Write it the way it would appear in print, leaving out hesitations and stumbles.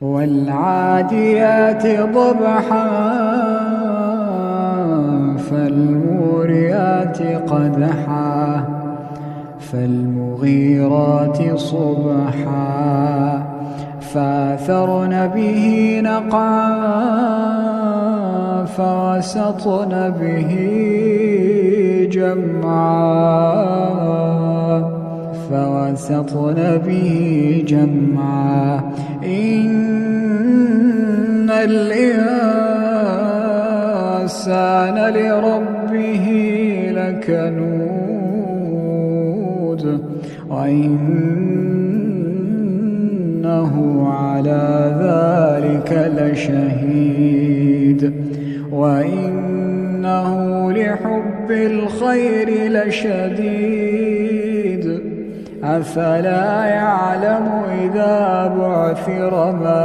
والعاديات ضبحا فالموريات قدحا فالمغيرات صبحا فاثرن به نقعا فوسطن به جمعا إن الإنسان لربه لكنود وإنه على ذلك لشهيد وإنه لحب الخير لشديد أفلا يعلم إذا بعثر ما